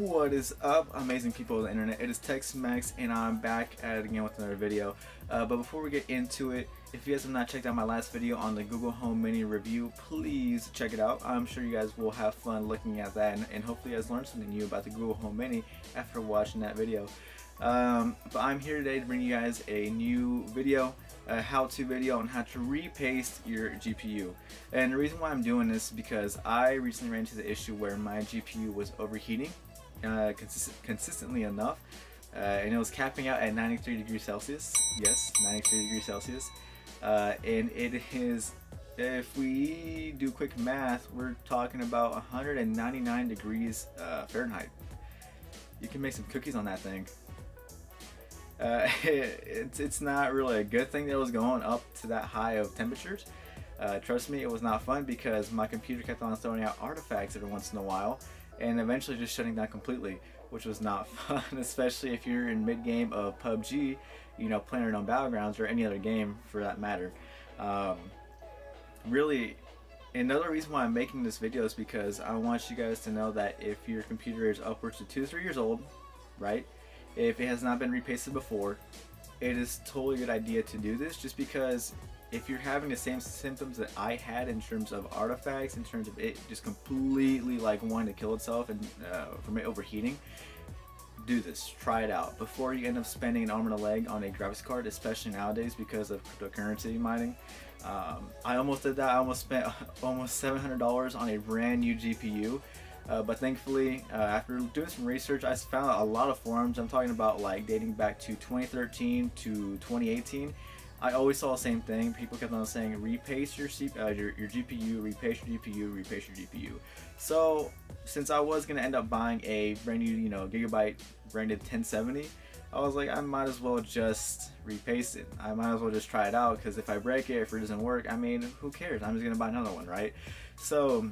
What is up, amazing people of the internet? It is Tex-Mex and I'm back at it again with another video. But before we get into it, if you guys have not checked out my last video on the Google Home Mini review, please check it out. I'm sure you guys will have fun looking at that, and hopefully you guys learned something new about the Google Home Mini after watching that video. But I'm here today to bring you guys a new video, a how-to video on how to repaste your GPU. And the reason why I'm doing this is because I recently ran into the issue where my GPU was overheating consistently enough, and it was capping out at 93 degrees Celsius. Yes, 93 degrees Celsius. And it is, if we do quick math, we're talking about 199 degrees Fahrenheit. You can make some cookies on that thing. It's not really a good thing that it was going up to that high of temperatures. Trust me, it was not fun because my computer kept on throwing out artifacts every once in a while and eventually just shutting down completely, which was not fun, especially if you're in mid-game of PUBG, you know, playing it on Battlegrounds or any other game for that matter. Really, another reason why I'm making this video is because I want you guys to know that if your computer is upwards to 2 to 3 years old, right? If it has not been repasted before, it is totally a good idea to do this, just because if you're having the same symptoms that I had in terms of artifacts, in terms of it just completely like wanting to kill itself and from it overheating, do this, try it out before you end up spending an arm and a leg on a graphics card, especially nowadays because of cryptocurrency mining. I almost did that. I almost spent almost $700 on a brand new GPU. But thankfully, after doing some research, I found a lot of forums. I'm talking about like dating back to 2013 to 2018. I always saw the same thing. People kept on saying, repaste your GPU, repaste your GPU, repaste your GPU. So since I was going to end up buying a brand new, Gigabyte branded 1070, I was like, I might as well just repaste it. I might as well just try it out, because if I break it, if it doesn't work, I mean, who cares? I'm just going to buy another one, right? So,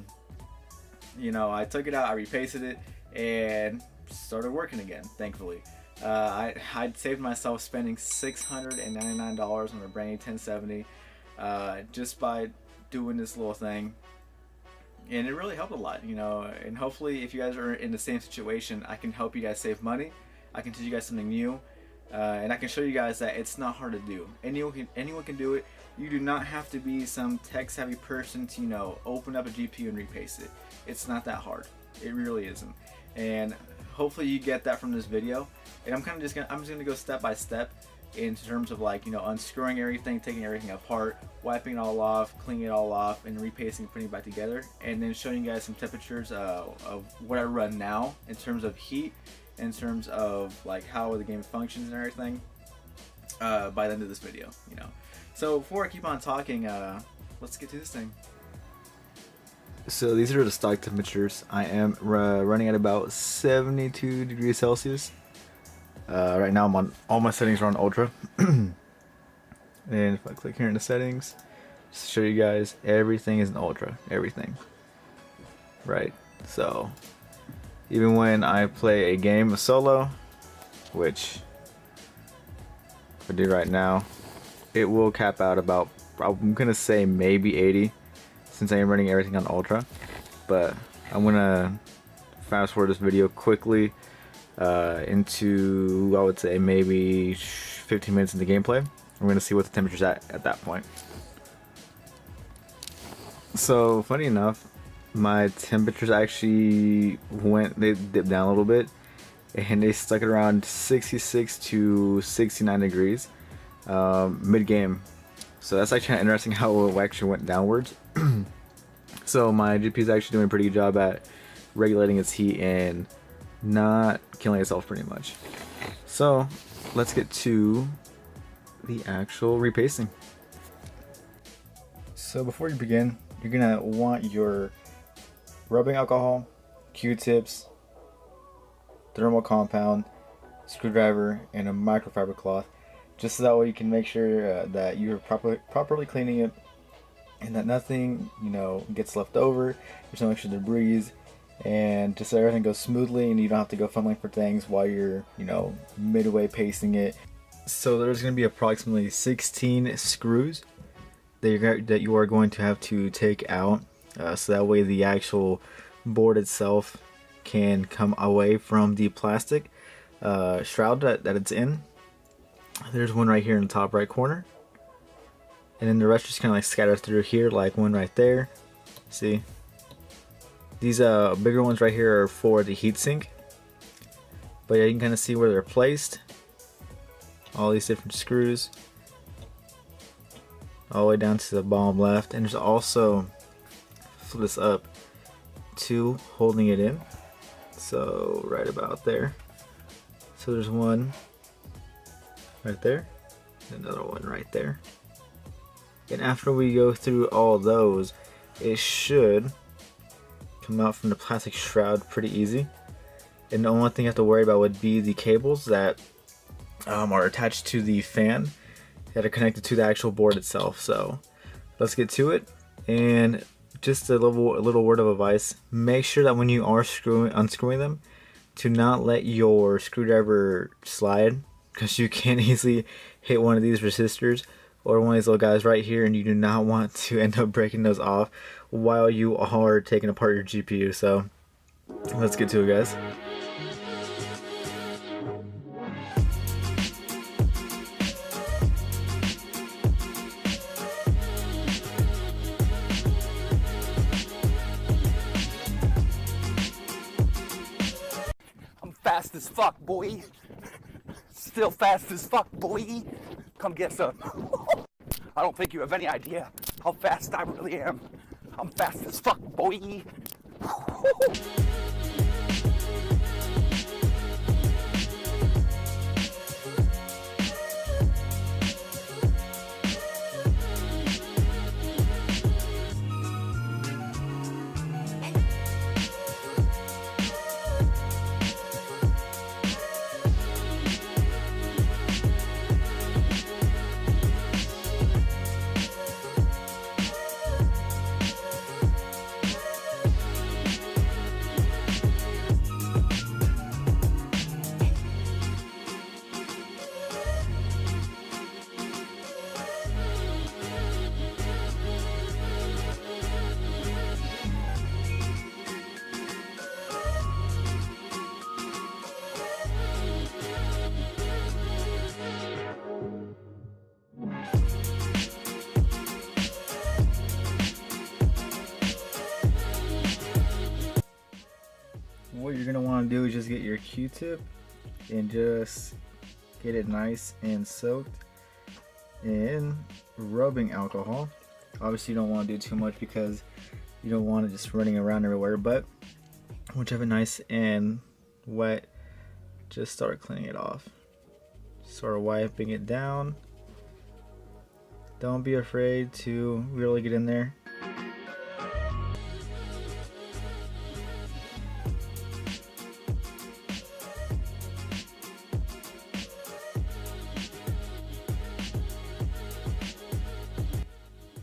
I took it out, I repasted it, and started working again, thankfully. I'd saved myself spending $699 on a brand new 1070 just by doing this little thing, and it really helped a lot, and hopefully if you guys are in the same situation, I can help you guys save money. I can teach you guys something new, and I can show you guys that it's not hard to do. Anyone can do it. You do not have to be some tech-savvy person to, open up a GPU and repaste it. It's not that hard. It really isn't. And hopefully you get that from this video. And I'm just gonna go step by step in terms of like, unscrewing everything, taking everything apart, wiping it all off, cleaning it all off, and repasting and putting it back together. And then showing you guys some temperatures of what I run now in terms of heat, in terms of like how the game functions and everything by the end of this video, So before I keep on talking, let's get to this thing. So these are the stock temperatures. I am running at about 72 degrees Celsius. Right now I'm on, all my settings are on ultra. And if I click here in the settings, just to show you guys, everything is in ultra, everything. Right, so even when I play a game of solo, which I do right now, it will cap out about, I'm gonna say maybe 80, since I am running everything on ultra. But I'm gonna fast forward this video quickly into, I would say, maybe 15 minutes into gameplay. We're gonna see what the temperature's at that point. So funny enough, my temperatures actually they dipped down a little bit, and they stuck at around 66 to 69 degrees mid-game. So that's actually kind of interesting how it actually went downwards. So my GPU is actually doing a pretty good job at regulating its heat and not killing itself pretty much. So let's get to the actual repasting. So before you begin, you're gonna want your rubbing alcohol, Q-tips, thermal compound, screwdriver, and a microfiber cloth, just so that way you can make sure that you're properly cleaning it and that nothing gets left over, there's no extra debris, and just so everything goes smoothly and you don't have to go fumbling for things while you're midway pasting it. So there's going to be approximately 16 screws that you are going to have to take out, so that way the actual board itself can come away from the plastic shroud that it's in. There's one right here in the top right corner, and then the rest just kind of like scatter through here, like one right there. See, these bigger ones right here are for the heatsink, but yeah, you can kind of see where they're placed. All these different screws, all the way down to the bottom left, and there's also, flip this up, two holding it in. So right about there. So there's one right there, another one right there. And after we go through all those, it should come out from the plastic shroud pretty easy. And the only thing you have to worry about would be the cables that are attached to the fan that are connected to the actual board itself. So let's get to it. And just a little word of advice: make sure that when you are unscrewing them, to not let your screwdriver slide, because you can easily hit one of these resistors or one of these little guys right here, and you do not want to end up breaking those off while you are taking apart your GPU. So let's get to it, guys. Fast as fuck, boy. Still fast as fuck, boy. Come get some. I don't think you have any idea how fast I really am. I'm fast as fuck, boy. What you're gonna want to do is just get your Q-tip and just get it nice and soaked in rubbing alcohol. Obviously you don't want to do too much because you don't want it just running around everywhere, but once you have it nice and wet, just start cleaning it off. Sort of wiping it down. Don't be afraid to really get in there.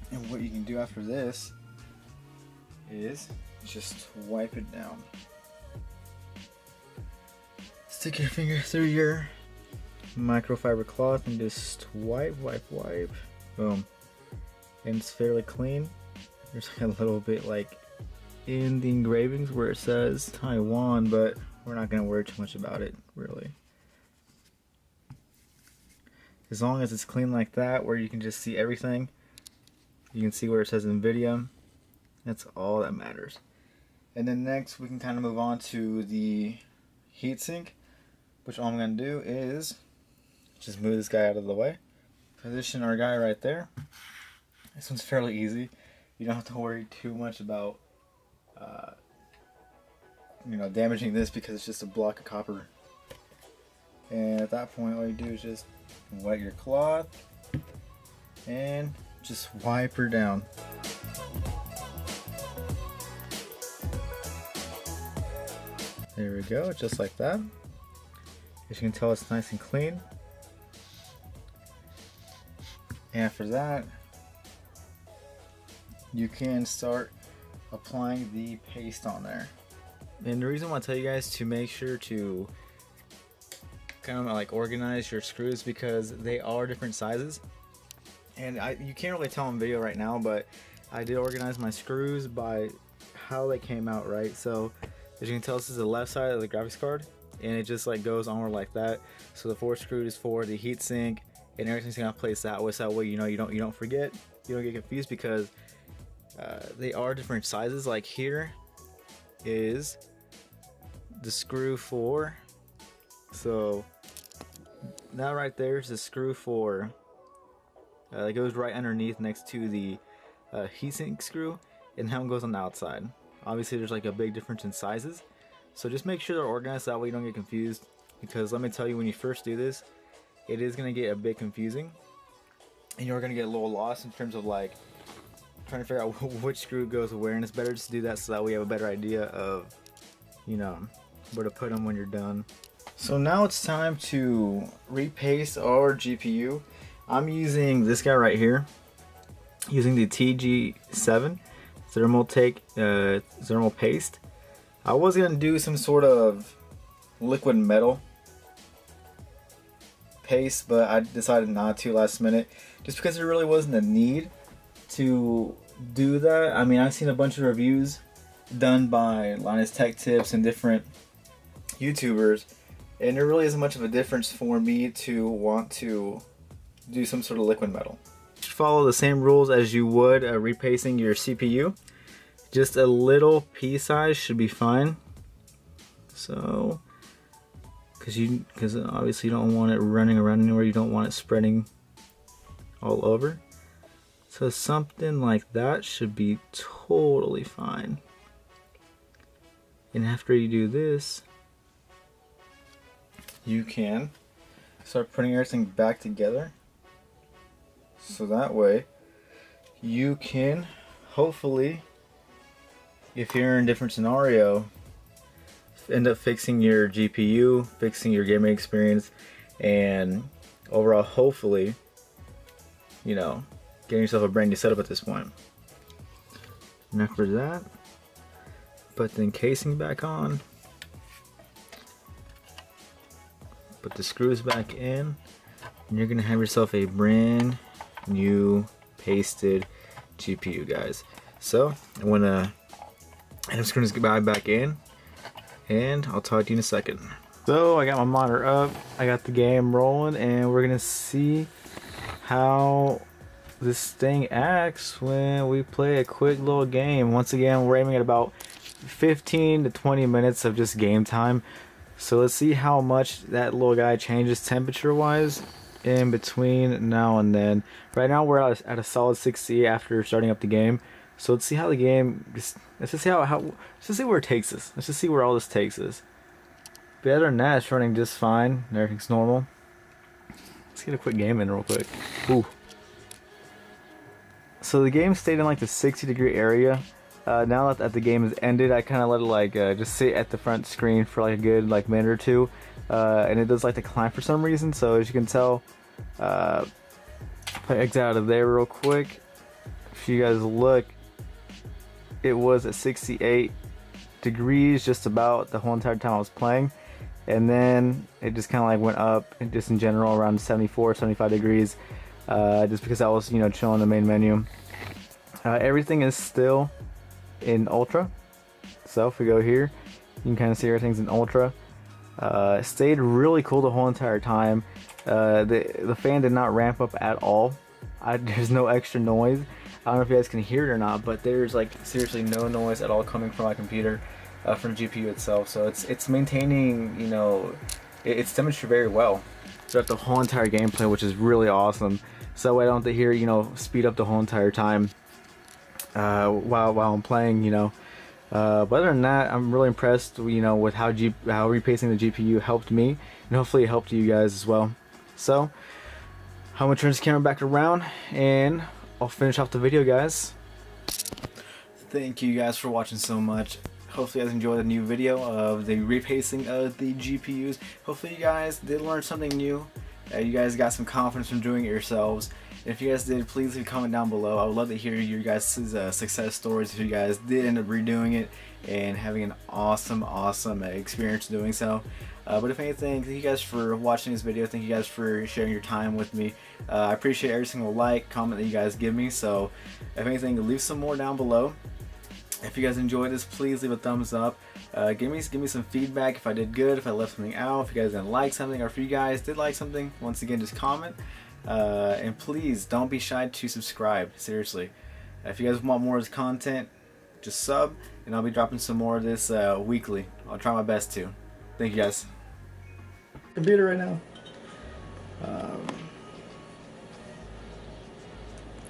And what you can do after this is just wipe it down. Stick your finger through your microfiber cloth and just wipe. Boom. And it's fairly clean. There's like a little bit like in the engravings where it says Taiwan, but we're not going to worry too much about it, really. As long as it's clean like that, where you can just see everything, you can see where it says NVIDIA, that's all that matters. And then next we can kind of move on to the heatsink, which all I'm going to do is just move this guy out of the way. Position our guy right there. This one's fairly easy. You don't have to worry too much about damaging this because it's just a block of copper. And at that point, all you do is just wet your cloth and just wipe her down. There we go, just like that. As you can tell, it's nice and clean. And after that, you can start applying the paste on there. And the reason why I tell you guys to make sure to kind of like organize your screws, because they are different sizes. And you can't really tell on video right now, but I did organize my screws by how they came out, right? So As you can tell, this is the left side of the graphics card, and it just like goes onward like that. So the 4 screw is for the heatsink, and everything's gonna place that way. So that way, you know, you don't forget, you don't get confused, because they are different sizes. Like here is the screw for, so that right there is the screw for. It goes right underneath next to the heatsink screw, and that one goes on the outside. Obviously there's like a big difference in sizes, so just make sure they're organized, that way you don't get confused, because let me tell you, when you first do this, it is going to get a bit confusing, and you're going to get a little lost in terms of like trying to figure out which screw goes where, and it's better just to do that so that we have a better idea of, you know, where to put them when you're done. So now it's time to repaste our GPU. I'm using this guy right here, using the TG7 thermal paste. I was gonna do some sort of liquid metal paste, but I decided not to last minute, just because there really wasn't a need to do that. I mean, I've seen a bunch of reviews done by Linus Tech Tips and different YouTubers, and there really isn't much of a difference for me to want to do some sort of liquid metal. Follow the same rules as you would repasting your CPU. Just a little pea size should be fine. So, because obviously you don't want it running around anywhere, you don't want it spreading all over. So something like that should be totally fine. And after you do this, you can start putting everything back together. So that way you can hopefully, if you're in a different scenario, end up fixing your GPU, fixing your gaming experience, and overall hopefully, you know, getting yourself a brand new setup at this point. And after that, put the encasing back on, put the screws back in, and you're gonna have yourself a brand new pasted GPU, guys. So I'm gonna end up screwing this guy back in, and I'll talk to you in a second. So I got my monitor up, I got the game rolling, and we're gonna see how this thing acts when we play a quick little game. Once again, we're aiming at about 15 to 20 minutes of just game time. So let's see how much that little guy changes temperature wise in between now and then. Right now we're at a solid 60 after starting up the game. So let's see how the game, let's just see let's just see where it takes us. Let's just see where all this takes us. But other than that, it's running just fine. Everything's normal. Let's get a quick game in real quick. Ooh. So the game stayed in like the 60-degree area. Now that the game has ended, I kind of let it like just sit at the front screen for like a good like minute or two, and it does like to climb for some reason. So as you can tell, if I exit out of there real quick, if you guys look, it was at 68 degrees just about the whole entire time I was playing, and then it just kind of like went up, and just in general around 74, 75 degrees, just because I was, you know, chilling in the main menu. Everything is still in ultra, so if we go here, you can kind of see everything's in ultra. It stayed really cool the whole entire time. The fan did not ramp up at all. There's no extra noise. I don't know if you guys can hear it or not, but there's like seriously no noise at all coming from my computer, from the GPU itself. So it's maintaining, you know, it's demonstrated very well throughout the whole entire gameplay, which is really awesome. So I don't have to hear, you know, speed up the whole entire time while I'm playing, you know. But other than that, I'm really impressed, you know, with how repasting the GPU helped me, and hopefully it helped you guys as well. So I'm gonna turn this camera back around, and I'll finish off the video, guys. Thank you guys for watching so much. Hopefully you guys enjoyed the new video of the repasting of the GPUs. Hopefully you guys did learn something new. You guys got some confidence from doing it yourselves. If you guys did, please leave a comment down below. I would love to hear your guys' success stories if you guys did end up redoing it and having an awesome experience doing so. But if anything, thank you guys for watching this video. Thank you guys for sharing your time with me. I appreciate every single like, comment that you guys give me. So if anything, leave some more down below. If you guys enjoyed this, please leave a thumbs up. Give me some feedback if I did good, if I left something out, if you guys didn't like something, or if you guys did like something. Once again, just comment. And please don't be shy to subscribe. Seriously, if you guys want more of this content, just sub, and I'll be dropping some more of this weekly. I'll try my best to. Thank you guys. Computer right now.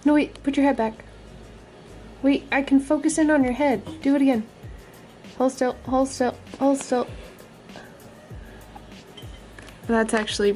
No, wait, put your head back. Wait, I can focus in on your head. Do it again. Hold still, hold still, hold still. That's actually